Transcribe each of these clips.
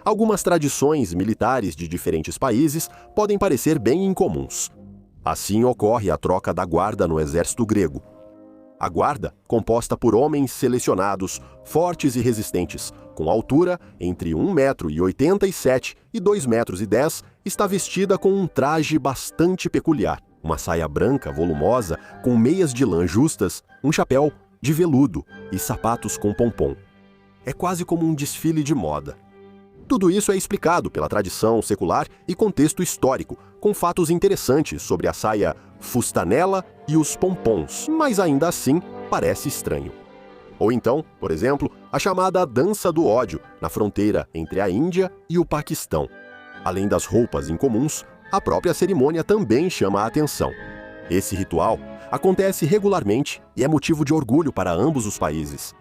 Algumas tradições militares de diferentes países podem parecer bem incomuns. Assim ocorre a troca da guarda no exército grego. A guarda, composta por homens selecionados, fortes e resistentes, com altura entre 1,87 m e 2,10 m, está vestida com um traje bastante peculiar. Uma saia branca volumosa, com meias de lã justas, um chapéu de veludo e sapatos com pompom. É quase como um desfile de moda. Tudo isso é explicado pela tradição secular e contexto histórico, com fatos interessantes sobre a saia fustanella e os pompons, mas ainda assim parece estranho. Ou então, por exemplo, a chamada dança do ódio, na fronteira entre a Índia e o Paquistão. Além das roupas incomuns, a própria cerimônia também chama a atenção. Esse ritual acontece regularmente e é motivo de orgulho para ambos os países.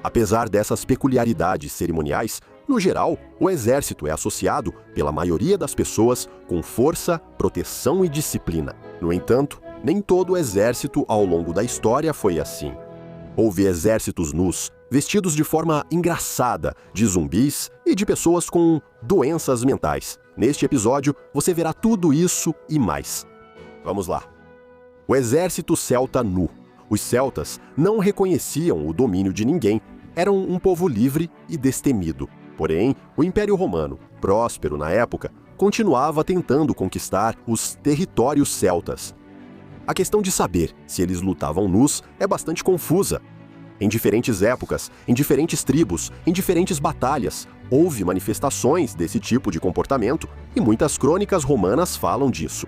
Apesar dessas peculiaridades cerimoniais, no geral, o exército é associado, pela maioria das pessoas, com força, proteção e disciplina. No entanto, nem todo o exército ao longo da história foi assim. Houve exércitos nus, vestidos de forma engraçada, de zumbis e de pessoas com doenças mentais. Neste episódio, você verá tudo isso e mais. Vamos lá. O exército celta nu. Os celtas não reconheciam o domínio de ninguém. Eram um povo livre e destemido. Porém, o Império Romano, próspero na época, continuava tentando conquistar os territórios celtas. A questão de saber se eles lutavam nus é bastante confusa. Em diferentes épocas, em diferentes tribos, em diferentes batalhas, houve manifestações desse tipo de comportamento e muitas crônicas romanas falam disso.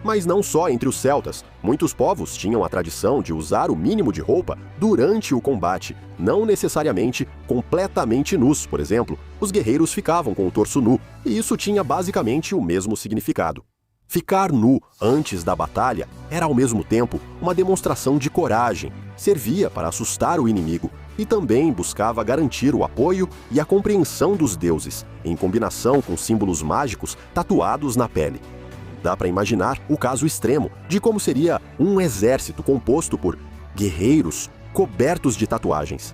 Mas não só entre os celtas, muitos povos tinham a tradição de usar o mínimo de roupa durante o combate, não necessariamente completamente nus. Por exemplo, os guerreiros ficavam com o torso nu, e isso tinha basicamente o mesmo significado. Ficar nu antes da batalha era ao mesmo tempo uma demonstração de coragem, servia para assustar o inimigo e também buscava garantir o apoio e a compreensão dos deuses, em combinação com símbolos mágicos tatuados na pele. Dá para imaginar o caso extremo de como seria um exército composto por guerreiros cobertos de tatuagens.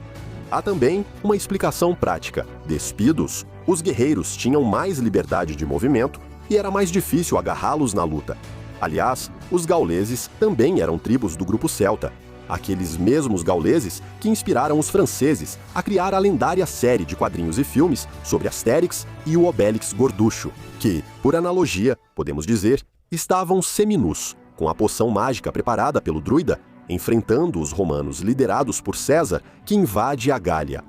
Há também uma explicação prática. Despidos, os guerreiros tinham mais liberdade de movimento e era mais difícil agarrá-los na luta. Aliás, os gauleses também eram tribos do grupo celta, aqueles mesmos gauleses que inspiraram os franceses a criar a lendária série de quadrinhos e filmes sobre Astérix e o Obélix gorducho, que, por analogia, podemos dizer, estavam seminus, com a poção mágica preparada pelo druida, enfrentando os romanos liderados por César, que invade a Gália.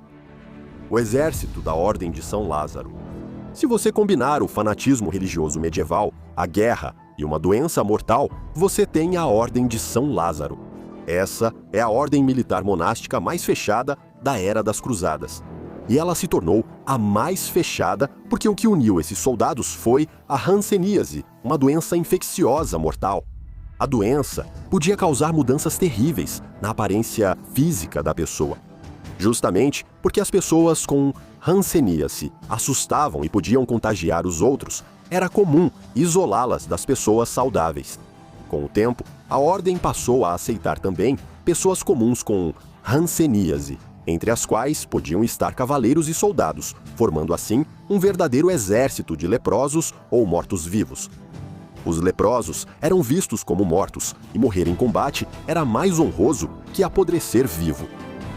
O exército da Ordem de São Lázaro. Se você combinar o fanatismo religioso medieval, a guerra e uma doença mortal, você tem a Ordem de São Lázaro. Essa é a ordem militar monástica mais fechada da Era das Cruzadas. E ela se tornou a mais fechada porque o que uniu esses soldados foi a hanseníase, uma doença infecciosa mortal. A doença podia causar mudanças terríveis na aparência física da pessoa. Justamente porque as pessoas com hanseníase assustavam e podiam contagiar os outros, era comum isolá-las das pessoas saudáveis. Com o tempo, a ordem passou a aceitar também pessoas comuns com hanseníase, entre as quais podiam estar cavaleiros e soldados, formando assim um verdadeiro exército de leprosos ou mortos-vivos. Os leprosos eram vistos como mortos, e morrer em combate era mais honroso que apodrecer vivo.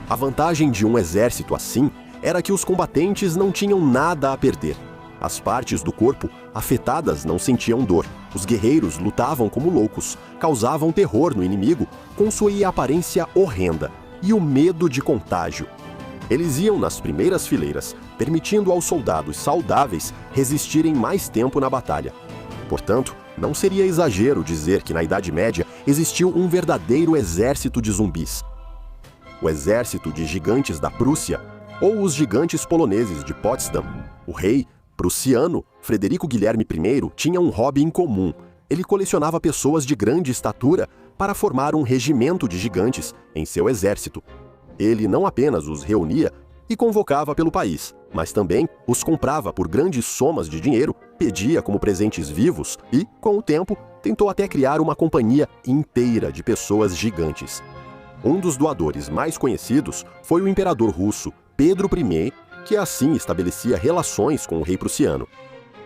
A vantagem de um exército assim era que os combatentes não tinham nada a perder. As partes do corpo afetadas não sentiam dor. Os guerreiros lutavam como loucos, causavam terror no inimigo com sua aparência horrenda e o medo de contágio. Eles iam nas primeiras fileiras, permitindo aos soldados saudáveis resistirem mais tempo na batalha. Portanto, não seria exagero dizer que na Idade Média existiu um verdadeiro exército de zumbis. O exército de gigantes da Prússia, ou os gigantes poloneses de Potsdam. O rei prussiano Frederico Guilherme I tinha um hobby em comum. Ele colecionava pessoas de grande estatura para formar um regimento de gigantes em seu exército. Ele não apenas os reunia e convocava pelo país, mas também os comprava por grandes somas de dinheiro, pedia como presentes vivos e, com o tempo, tentou até criar uma companhia inteira de pessoas gigantes. Um dos doadores mais conhecidos foi o imperador russo Pedro I, que assim estabelecia relações com o rei prussiano.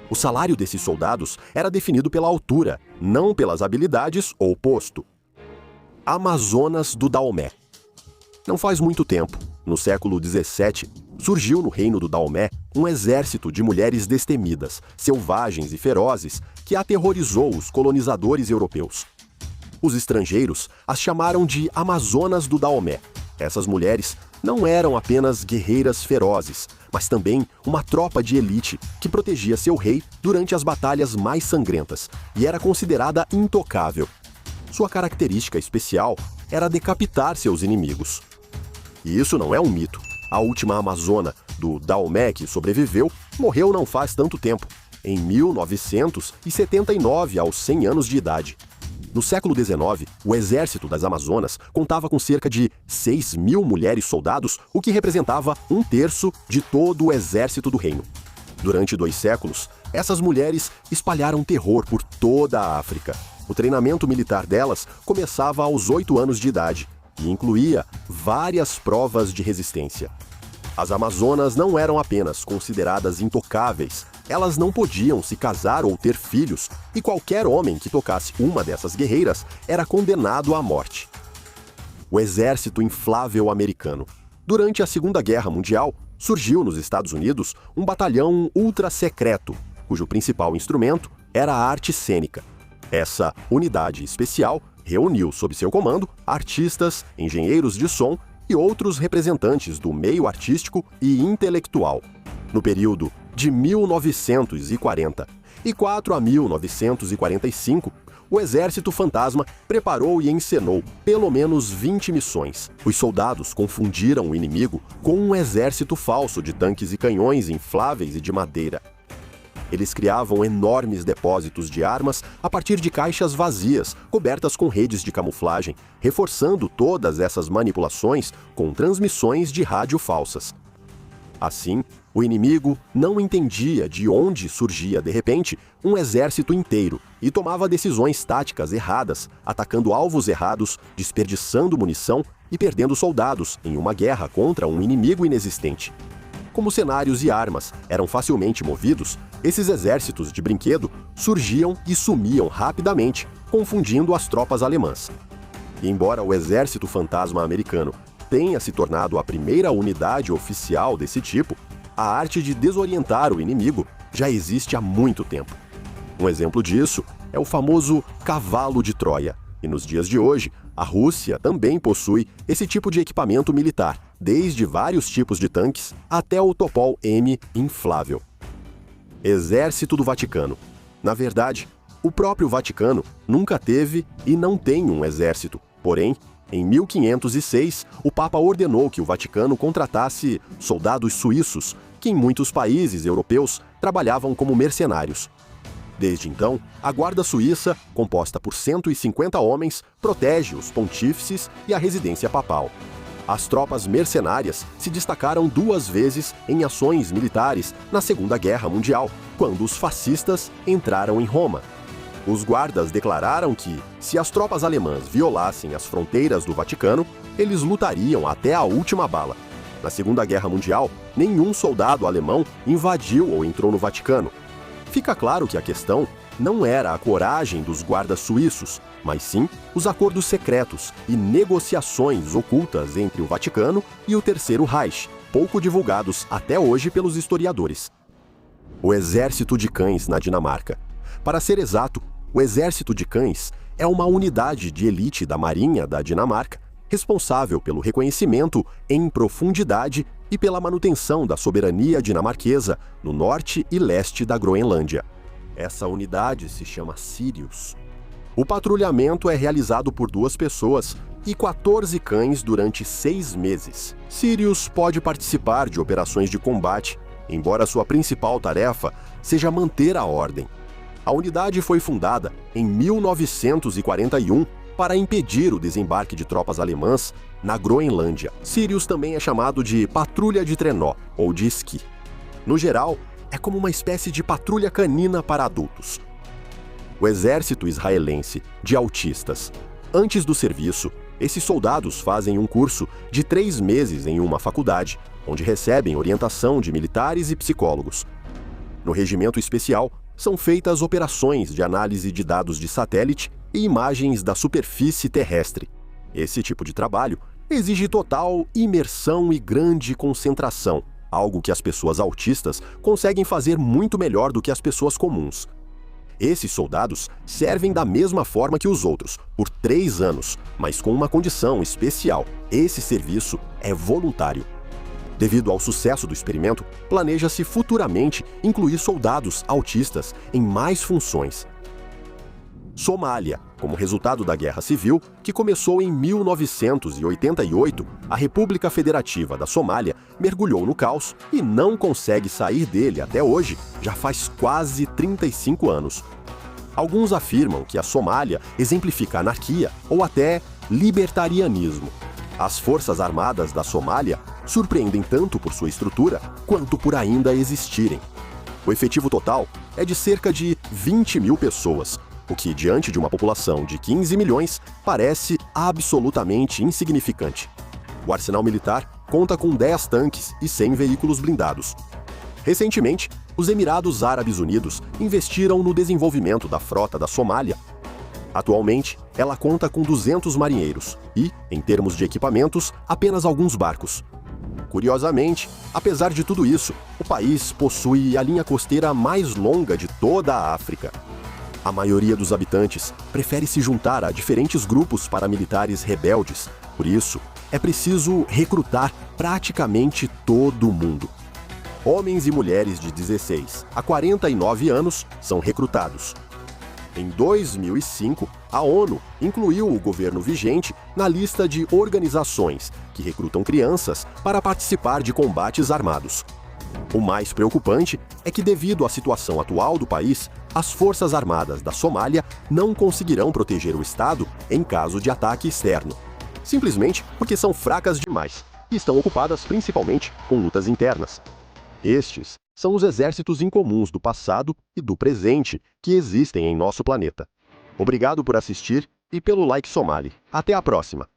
O salário desses soldados era definido pela altura, não pelas habilidades ou posto. Amazonas do Daomé. Não faz muito tempo, no século XVII, surgiu no reino do Daomé um exército de mulheres destemidas, selvagens e ferozes que aterrorizou os colonizadores europeus. Os estrangeiros as chamaram de Amazonas do Daomé. Essas mulheres não eram apenas guerreiras ferozes, mas também uma tropa de elite que protegia seu rei durante as batalhas mais sangrentas e era considerada intocável. Sua característica especial era decapitar seus inimigos. E isso não é um mito. A última amazona do Daomé que sobreviveu morreu não faz tanto tempo, em 1979, aos 100 anos de idade. No século XIX, o exército das Amazonas contava com cerca de 6.000 mulheres soldados, o que representava 1/3 de todo o exército do reino. Durante 2 séculos, essas mulheres espalharam terror por toda a África. O treinamento militar delas começava aos 8 anos de idade e incluía várias provas de resistência. As Amazonas não eram apenas consideradas intocáveis, elas não podiam se casar ou ter filhos, e qualquer homem que tocasse uma dessas guerreiras era condenado à morte. O Exército Inflável Americano. Durante a Segunda Guerra Mundial, surgiu nos Estados Unidos um batalhão ultra-secreto, cujo principal instrumento era a arte cênica. Essa unidade especial reuniu sob seu comando artistas, engenheiros de som e outros representantes do meio artístico e intelectual. No período de 1944 a 1945, o Exército Fantasma preparou e encenou pelo menos 20 missões. Os soldados confundiram o inimigo com um exército falso de tanques e canhões infláveis e de madeira. Eles criavam enormes depósitos de armas a partir de caixas vazias, cobertas com redes de camuflagem, reforçando todas essas manipulações com transmissões de rádio falsas. Assim, o inimigo não entendia de onde surgia, de repente, um exército inteiro e tomava decisões táticas erradas, atacando alvos errados, desperdiçando munição e perdendo soldados em uma guerra contra um inimigo inexistente. Como cenários e armas eram facilmente movidos, esses exércitos de brinquedo surgiam e sumiam rapidamente, confundindo as tropas alemãs. E embora o Exército Fantasma americano tenha se tornado a primeira unidade oficial desse tipo, a arte de desorientar o inimigo já existe há muito tempo. Um exemplo disso é o famoso cavalo de Troia, e nos dias de hoje, a Rússia também possui esse tipo de equipamento militar, desde vários tipos de tanques até o Topol M inflável. Exército do Vaticano. Na verdade, o próprio Vaticano nunca teve e não tem um exército. Porém, em 1506, o Papa ordenou que o Vaticano contratasse soldados suíços, que em muitos países europeus trabalhavam como mercenários. Desde então, a Guarda Suíça, composta por 150 homens, protege os pontífices e a residência papal. As tropas mercenárias se destacaram 2 vezes em ações militares na Segunda Guerra Mundial, quando os fascistas entraram em Roma. Os guardas declararam que, se as tropas alemãs violassem as fronteiras do Vaticano, eles lutariam até a última bala. Na Segunda Guerra Mundial, nenhum soldado alemão invadiu ou entrou no Vaticano. Fica claro que a questão não era a coragem dos guardas suíços, mas sim os acordos secretos e negociações ocultas entre o Vaticano e o Terceiro Reich, pouco divulgados até hoje pelos historiadores. O Exército de Cães na Dinamarca. Para ser exato, o Exército de Cães é uma unidade de elite da Marinha da Dinamarca, responsável pelo reconhecimento em profundidade e pela manutenção da soberania dinamarquesa no norte e leste da Groenlândia. Essa unidade se chama Sirius. O patrulhamento é realizado por 2 pessoas e 14 cães durante 6 meses. Sirius pode participar de operações de combate, embora sua principal tarefa seja manter a ordem. A unidade foi fundada em 1941 para impedir o desembarque de tropas alemãs na Groenlândia. Sirius também é chamado de patrulha de trenó ou de esqui. No geral, é como uma espécie de patrulha canina para adultos. O exército israelense de autistas. Antes do serviço, Esses soldados fazem um curso de 3 meses em uma faculdade, onde recebem orientação de militares e psicólogos. No regimento especial, são feitas operações de análise de dados de satélite e imagens da superfície terrestre. Esse tipo de trabalho exige total imersão e grande concentração, algo que as pessoas autistas conseguem fazer muito melhor do que as pessoas comuns. Esses soldados servem da mesma forma que os outros, por 3 anos, mas com uma condição especial: esse serviço é voluntário. Devido ao sucesso do experimento, planeja-se futuramente incluir soldados autistas em mais funções. Somália. Como resultado da Guerra Civil, que começou em 1988, a República Federativa da Somália mergulhou no caos e não consegue sair dele até hoje, já faz quase 35 anos. Alguns afirmam que a Somália exemplifica anarquia ou até libertarianismo. As Forças Armadas da Somália surpreendem tanto por sua estrutura quanto por ainda existirem. O efetivo total é de cerca de 20 mil pessoas, o que, diante de uma população de 15 milhões, parece absolutamente insignificante. O arsenal militar conta com 10 tanques e 100 veículos blindados. Recentemente, os Emirados Árabes Unidos investiram no desenvolvimento da frota da Somália. Atualmente, ela conta com 200 marinheiros e, em termos de equipamentos, apenas alguns barcos. Curiosamente, apesar de tudo isso, o país possui a linha costeira mais longa de toda a África. A maioria dos habitantes prefere se juntar a diferentes grupos paramilitares rebeldes, por isso, é preciso recrutar praticamente todo mundo. Homens e mulheres de 16 a 49 anos são recrutados. Em 2005, a ONU incluiu o governo vigente na lista de organizações que recrutam crianças para participar de combates armados. O mais preocupante é que, devido à situação atual do país, as Forças Armadas da Somália não conseguirão proteger o Estado em caso de ataque externo, simplesmente porque são fracas demais e estão ocupadas principalmente com lutas internas. Estes são os exércitos incomuns do passado e do presente que existem em nosso planeta. Obrigado por assistir e pelo like Somali. Até a próxima!